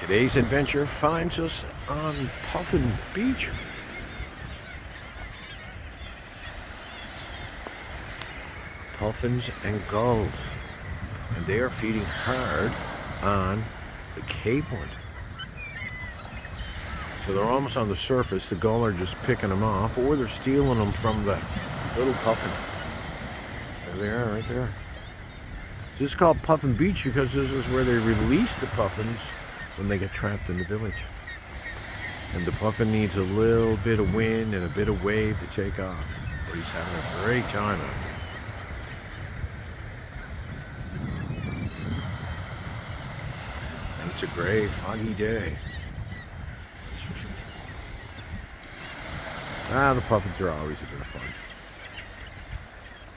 Today's adventure finds us on Puffin Beach. Puffins and gulls, and they are feeding hard on the capelin. So they're almost on the surface. The gull are just picking them off, or they're stealing them from the little puffin. There they are, right there. This is called Puffin Beach because this is where they release the puffins when they get trapped in the village. And the puffin needs a little bit of wind and a bit of wave to take off. But he's having a great time out there. And it's a gray, foggy day. The puffins are always a bit of fun.